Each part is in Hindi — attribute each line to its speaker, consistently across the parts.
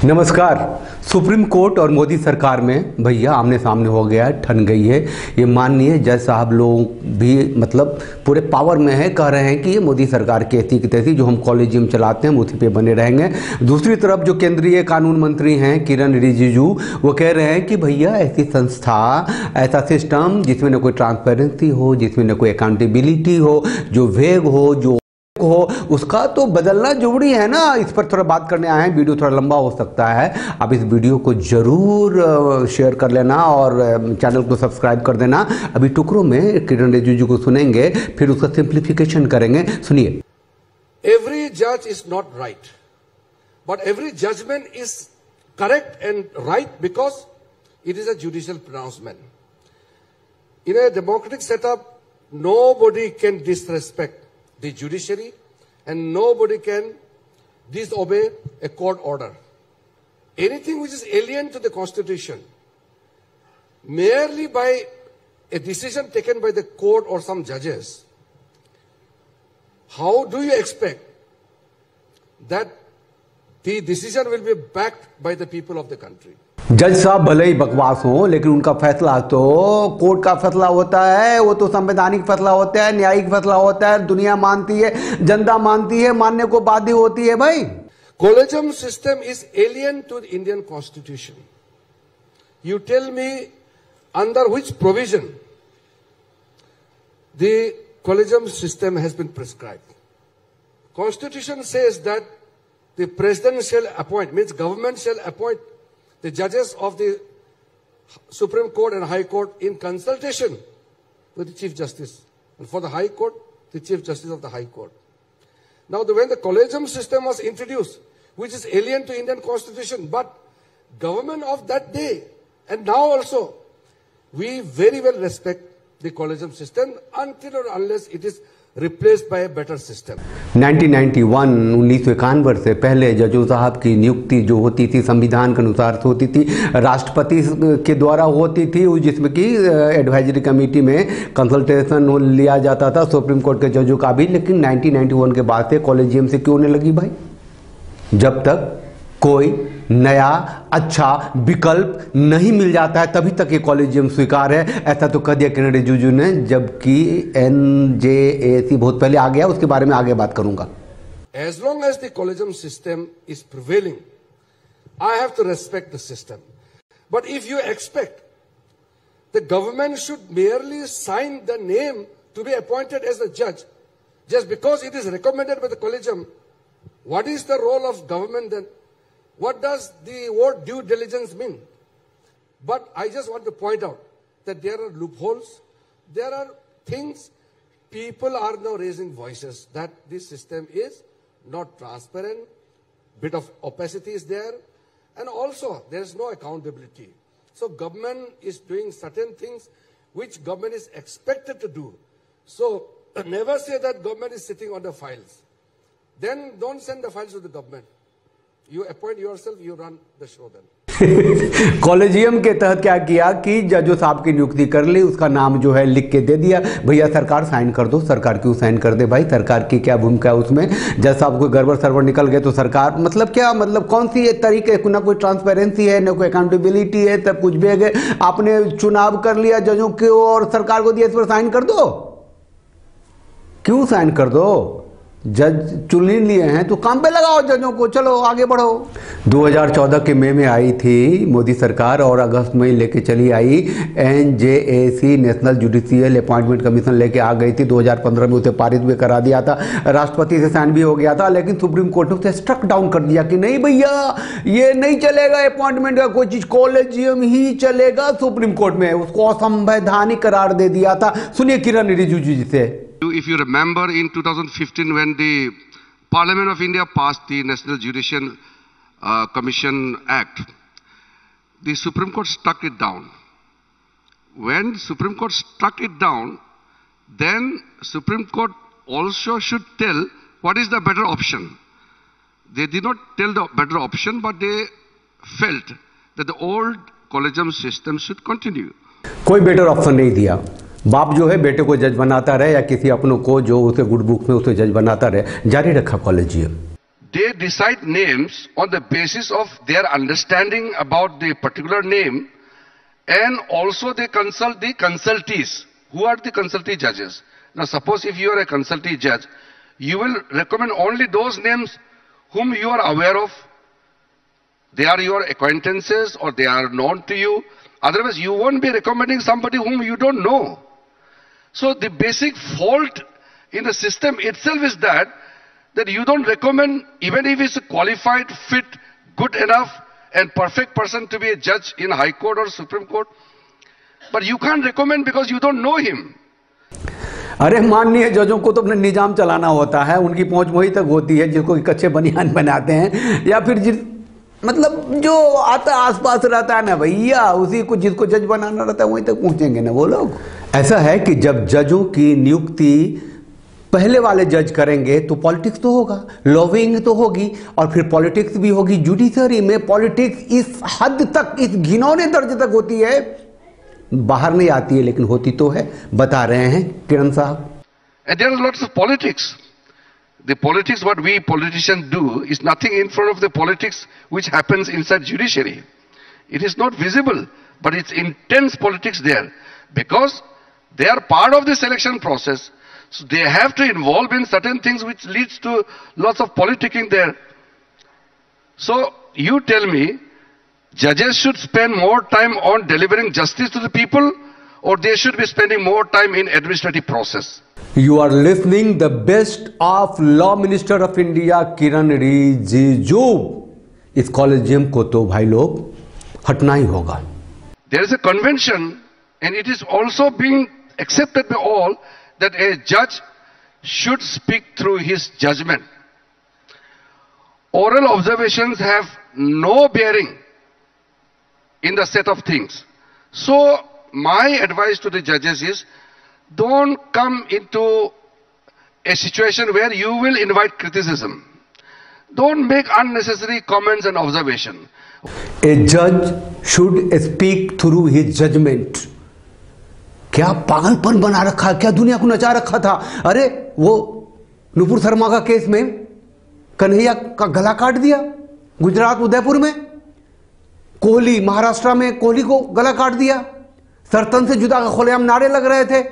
Speaker 1: नमस्कार। सुप्रीम कोर्ट और मोदी सरकार में भैया आमने सामने हो गया है, ठन गई है। ये माननीय जज साहब लोग भी मतलब पूरे पावर में है, कह रहे हैं कि ये मोदी सरकार की ऐसी की तैसी जो हम कॉलेजियम चलाते हैं हम उसी पे बने रहेंगे। दूसरी तरफ जो केंद्रीय कानून मंत्री हैं किरण रिजिजू, वो कह रहे हैं कि भैया ऐसी संस्था, ऐसा सिस्टम जिसमें न कोई ट्रांसपेरेंसी हो, जिसमें न कोई अकाउंटेबिलिटी हो, जो वेग हो उसका तो बदलना जरूरी है ना। इस पर थोड़ा बात करने आए हैं। वीडियो थोड़ा लंबा हो सकता है, आप इस वीडियो को जरूर शेयर कर लेना और चैनल को सब्सक्राइब कर देना। अभी टुकड़ों में किरण रिजिजू को सुनेंगे, फिर उसका सिंप्लीफिकेशन करेंगे। सुनिए।
Speaker 2: एवरी जज is not right, but every judgement is correct and right because it is a judicial pronouncement. In a democratic setup, nobody can disrespect the judiciary and nobody can disobey a court order. Anything which is alien to the constitution, merely by a decision taken by the court or some judges, how do you expect that the decision will be backed by the people of the country?
Speaker 1: जज साहब भले ही बकवास हो, लेकिन उनका फैसला तो कोर्ट का फैसला होता है, वो तो संवैधानिक फैसला होता है, न्यायिक फैसला होता है। दुनिया मानती है, जनता मानती है, मानने को बाध्य होती है। भाई,
Speaker 2: Collegium system is alien to the Indian Constitution. You tell me under which provision the collegium system has been prescribed. Constitution says that the president shall appoint, means government shall appoint the judges of the Supreme Court and High Court in consultation with the Chief Justice, and for the High Court, the Chief Justice of the High Court. Now, when the collegium system was introduced, which is alien to Indian Constitution, but government of that day and now also, we very well respect the collegium system until or unless it is replaced by a better system.
Speaker 1: 1991 से पहले जजों साहब की नियुक्ति जो होती थी संविधान के अनुसार होती थी, राष्ट्रपति के द्वारा होती थी, जिसमें कि एडवाइजरी कमेटी में कंसल्टेशन लिया जाता था सुप्रीम कोर्ट के जजों का भी। लेकिन 1991 के बाद से कॉलेजियम से क्यों होने लगी भाई? जब तक कोई नया अच्छा विकल्प नहीं मिल जाता है तभी तक ये कॉलेजियम स्वीकार है। ऐसा तो कह दिया किरण रिजिजू ने, जबकि NJAC बहुत पहले आ गया, उसके बारे में आगे बात करूंगा।
Speaker 2: As long as the collegium system is prevailing, I have to respect the system. But if you expect the government should merely sign the name to be appointed as a judge just because it is recommended by the collegium, what is the role of government then? What does the word due diligence mean? But I just want to point out that there are loopholes. There are things, people are now raising voices that this system is not transparent, bit of opacity is there, and also there is no accountability. So government is doing certain things which government is expected to do. So never say that government is sitting on the files. Then don't send the files to the government. You appoint yourself, you run the show then.
Speaker 1: Collegium के तहत क्या किया कि जजों साहब की नियुक्ति कर ली, उसका नाम जो है लिख के दे दिया, भैया सरकार साइन कर दो। सरकार क्यों साइन कर दे भाई? सरकार की क्या भूमिका है उसमें? जज साहब को गड़बड़ सरबड़ निकल गए तो सरकार मतलब क्या, मतलब कौन सी तरीके, ना कोई ट्रांसपेरेंसी है, ना कोई अकाउंटेबिलिटी है, तब कुछ भी है। आपने चुनाव कर लिया जजों के और सरकार को दिया, इस पर साइन कर दो। क्यों साइन कर दो? जज चुन लिए हैं तो काम पे लगाओ जजों को, चलो आगे बढ़ो। 2014 के मई में आई थी मोदी सरकार और अगस्त में लेके चली आई NJAC, national judicial appointment commission लेके आ गई थी। 2015 में उसे पारित भी करा दिया था, राष्ट्रपति से साइन भी हो गया था, लेकिन सुप्रीम कोर्ट ने उसे स्ट्रक डाउन कर दिया कि नहीं भैया ये नहीं चलेगा, अपॉइंटमेंट का कोई चीज, कॉलेजियम ही चलेगा। सुप्रीम कोर्ट में उसको असंवैधानिक करार दे दिया था। सुनिए किरण रिजिजू जी से।
Speaker 2: If you remember in 2015 when the Parliament of India passed the National Judicial Commission Act, the Supreme Court struck it down. When Supreme Court struck it down, then Supreme Court also should tell what is the better option. They did not tell the better option, but they felt that the old collegium system should continue.
Speaker 1: कोई बेटर ऑप्शन नहीं दिया। बाप जो है बेटे को जज बनाता रहे या किसी अपनों को जो उसे गुड बुक में उसे जज बनाता रहे, जारी रखा collegium.
Speaker 2: they decide names on the basis of their understanding about the particular name, and also they consult the consultees. Who are the consultee judges? Now suppose if you are a consultee judge, you will recommend only those names whom you are aware of. They are your acquaintances or they are known to you. Otherwise you won't be recommending somebody whom you don't know. So the basic fault in the system itself is that you don't recommend, even if it's a qualified, fit, good enough and perfect person to be a judge in High Court or Supreme Court, but you can't recommend because you don't know him.
Speaker 1: अरे माननीय जजों को तो अपना निजाम चलाना होता है, उनकी पहुंच वही तक होती है जिसको कच्चे बनियान बनाते हैं, या फिर मतलब जो आता आसपास रहता है ना भैया, उसी को जिसको जज बनाना रहता है वहीं तक पहुंचेंगे ना वो लोग। ऐसा है कि जब जजों की नियुक्ति पहले वाले जज करेंगे तो पॉलिटिक्स तो होगा, लॉबिंग तो होगी, और फिर पॉलिटिक्स भी होगी। जुडिशरी में पॉलिटिक्स इस हद तक, इस घिनौने दर्जे तक होती है, बाहर नहीं आती है लेकिन होती तो है, बता रहे हैं किरण साहब।
Speaker 2: And there are lots of politics. The politics what we politicians do is nothing in front of the politics which happens inside judiciary. It is not visible, but it's intense politics there because they are part of the selection process. So they have to involve in certain things which leads to lots of politicking there. So you tell me, judges should spend more time on delivering justice to the people, or they should be spending more time in administrative process?
Speaker 1: You are listening the best of Law Minister of India किरण रिजिजू। इस कॉलेजियम को तो भाई लोग हटना ही होगा।
Speaker 2: There is a convention and it is also being accepted by all that a judge should speak through his judgment. Oral observations have no bearing in the set of things. So my advice to the judges is, don't come into a situation where you will invite criticism. Don't make unnecessary comments and observation.
Speaker 1: A judge should speak through his judgment. क्या पागलपन बना रखा, क्या दुनिया को नचा रखा था। अरे वो नुपुर शर्मा का केस में कन्हैया का गला काट दिया, गुजरात उदयपुर में। कोहली महाराष्ट्र में कोहली को गला काट दिया, सरतन से जुदा का खुलेआम नारे लग रहे थे।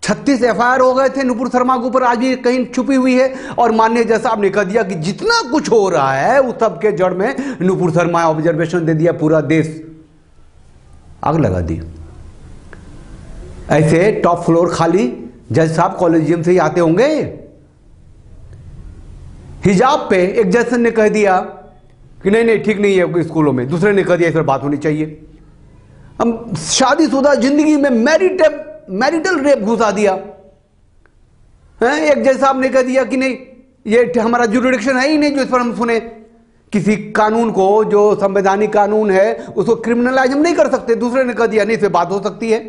Speaker 1: 36 एफआईआर हो गए थे नुपुर शर्मा के ऊपर, आज भी कहीं छुपी हुई है। और माननीय जज साहब ने कह दिया कि जितना कुछ हो रहा है उस सब के जड़ में नुपुर शर्मा ऑब्जर्वेशन दे दिया, पूरा देश आग लगा दी। ऐसे टॉप फ्लोर खाली जज साहब कॉलेजियम से ही आते होंगे। हिजाब पे एक जज ने कह दिया कि नहीं नहीं ठीक नहीं है स्कूलों में, दूसरे ने कह दिया इस पर बात होनी चाहिए। हम शादीशुदा जिंदगी में मैरिटल रेप घुसा दिया है। एक जज साहब ने कह दिया कि नहीं ये हमारा जुरिडिक्शन है ही नहीं जो इस पर हम सुने। किसी कानून को जो संवैधानिक कानून है उसको क्रिमिनलाइज हम नहीं कर सकते, दूसरे ने कह दिया नहीं इस पर बात हो सकती है।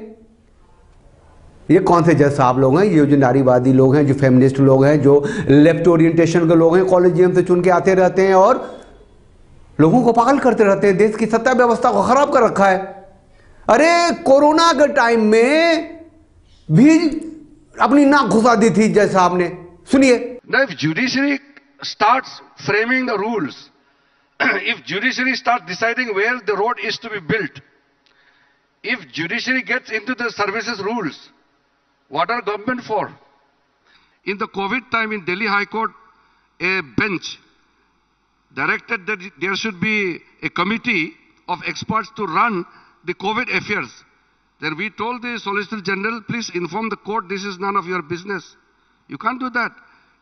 Speaker 1: ये कौन से जज साहब लोग हैं? ये जो नारीवादी लोग हैं, जो फेमिनिस्ट लोग हैं, जो लेफ्ट ओरिएंटेशन के लोग हैं, कॉलेजियम से चुन के आते रहते हैं और लोगों को पागल करते रहते हैं, देश की सत्ता व्यवस्था को खराब कर रखा है। अरे कोरोना के टाइम में भी अपनी नाक घुसा दी थी जज साहब ने, सुनिए।
Speaker 2: Now if judiciary starts framing the rules, if judiciary starts deciding where the road is to be built, if judiciary gets into the services rules, what are government for? In the COVID time in Delhi High Court, a bench directed that there should be a committee of experts to run the COVID affairs. Then we told the Solicitor General, please inform the court, this is none of your business. You can't do that.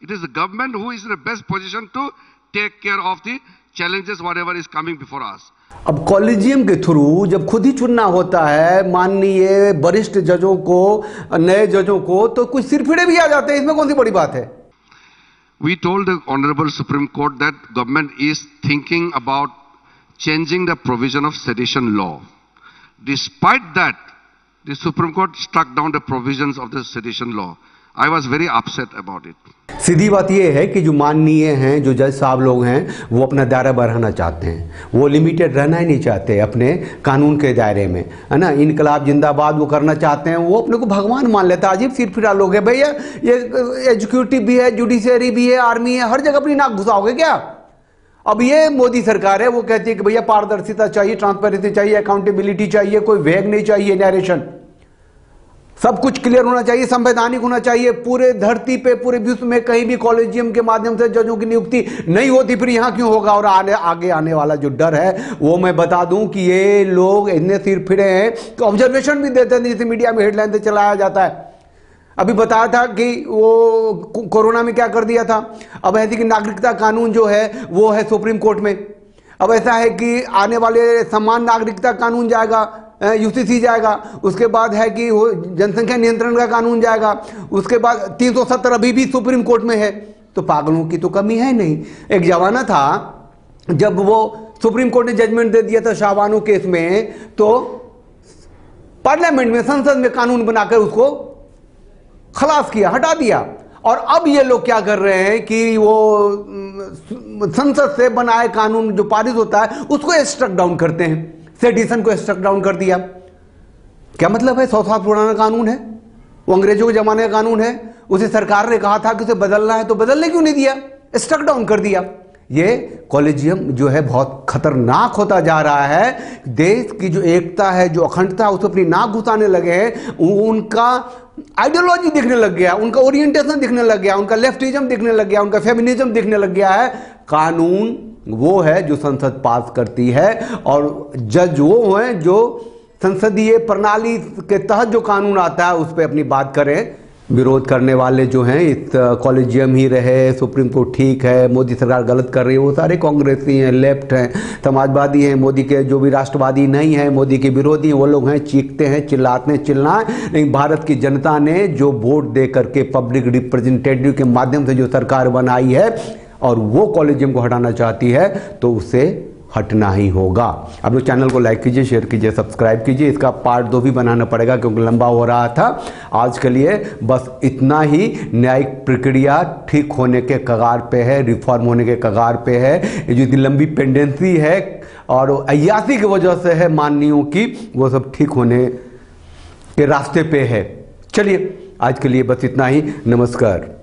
Speaker 2: It is the government who is in the best position to take care of the challenges, whatever is coming before us.
Speaker 1: अब कॉलेजियम के थ्रू जब खुद ही चुनना होता है माननीय वरिष्ठ जजों को, नए जजों को, तो कुछ सिरफिड़े भी आ जाते हैं। इसमें कौन सी बड़ी बात है?
Speaker 2: We told the Honorable Supreme Court that government is thinking about changing the provision of sedition law. Despite that, the Supreme Court struck down the provisions of the sedition law. I was very upset about it.
Speaker 1: सीधी बात यह है कि जो माननीय हैं, जो जज साहब लोग हैं, वो अपना दायरा बढ़ाना चाहते हैं, वो लिमिटेड रहना ही नहीं चाहते अपने कानून के दायरे में, है ना। इनकलाब जिंदाबाद वो करना चाहते हैं, वो अपने को भगवान मान लेता है। अजीब सिर फिरा लोग है भैया, ये एग्जीक्यूटिव भी है, जुडिशरी भी है, आर्मी है, हर जगह अपनी नाक घुसाओगे क्या। अब ये मोदी सरकार है, वो कहती है कि भैया पारदर्शिता चाहिए, ट्रांसपेरेंसी चाहिए, अकाउंटेबिलिटी चाहिए, कोई वेग नहीं चाहिए, नैरेशन, सब कुछ क्लियर होना चाहिए, संवैधानिक होना चाहिए। पूरे धरती पे, पूरे विश्व में कहीं भी कॉलेजियम के माध्यम से जजों की नियुक्ति नहीं होती, फिर यहां क्यों होगा। और आगे आने वाला जो डर है वो मैं बता दूं कि ये लोग इतने सिर फिरे हैं कि ऑब्जर्वेशन भी देते हैं, जैसे मीडिया में हेडलाइन से चलाया जाता है। अभी बताया था कि वो कोरोना में क्या कर दिया था। अब ऐसी कि नागरिकता कानून जो है वो है सुप्रीम कोर्ट में। अब ऐसा है कि आने वाले समान नागरिकता कानून जाएगा, यूसीसी जाएगा, उसके बाद है कि जनसंख्या नियंत्रण का कानून जाएगा, उसके बाद 370 अभी भी सुप्रीम कोर्ट में है। तो पागलों की तो कमी है नहीं। एक जमाना था जब वो सुप्रीम कोर्ट ने जजमेंट दे दिया था शाहबानो केस में, तो पार्लियामेंट में, संसद में कानून बनाकर उसको खलास किया, हटा दिया। और अब ये लोग क्या कर रहे हैं कि वो संसद से बनाए कानून जो पारित होता है उसको स्ट्रक डाउन करते हैं। सेडिशन को स्ट्रक डाउन कर दिया। क्या मतलब है? 100 साल पुराना कानून है, वो अंग्रेजों के जमाने का कानून है, उसे सरकार ने कहा था कि उसे बदलना है, तो बदलने क्यों नहीं दिया, स्ट्रक डाउन कर दिया। ये कॉलेजियम जो है बहुत खतरनाक होता जा रहा है। देश की जो एकता है, जो अखंडता है, उसे अपनी नाक घुसाने लगे हैं। उनका आइडियोलॉजी दिखने लग गया, उनका ओरिएंटेशन दिखने लग गया, उनका लेफ्टिज्म दिखने लग गया, उनका फेमिनिज्म दिखने लग गया है। कानून वो है जो संसद पास करती है, और जज वो हैं जो संसदीय प्रणाली के तहत जो कानून आता है उस पर अपनी बात करें। विरोध करने वाले जो हैं, इस कॉलेजियम ही रहे, सुप्रीम कोर्ट ठीक है, मोदी सरकार गलत कर रही है, वो सारे कांग्रेसी हैं, लेफ्ट हैं, समाजवादी हैं, मोदी के जो भी राष्ट्रवादी नहीं है, मोदी के विरोधी हैं, वो लोग हैं, चीखते हैं, चिल्लाते हैं, चिल्लाएं। लेकिन भारत की जनता ने जो वोट दे करके पब्लिक रिप्रेजेंटेटिव के माध्यम से जो सरकार बनाई है और वो कॉलेजियम को हटाना चाहती है, तो उसे हटना ही होगा। आप लोग चैनल को लाइक कीजिए, शेयर कीजिए, सब्सक्राइब कीजिए। इसका पार्ट 2 भी बनाना पड़ेगा क्योंकि लंबा हो रहा था। आज के लिए बस इतना ही। न्यायिक प्रक्रिया ठीक होने के कगार पे है, रिफॉर्म होने के कगार पे है। ये जो इतनी लंबी पेंडेंसी है और अय्यासी की वजह से है माननीयों की, वो सब ठीक होने के रास्ते पे है। चलिए आज के लिए बस इतना ही। नमस्कार।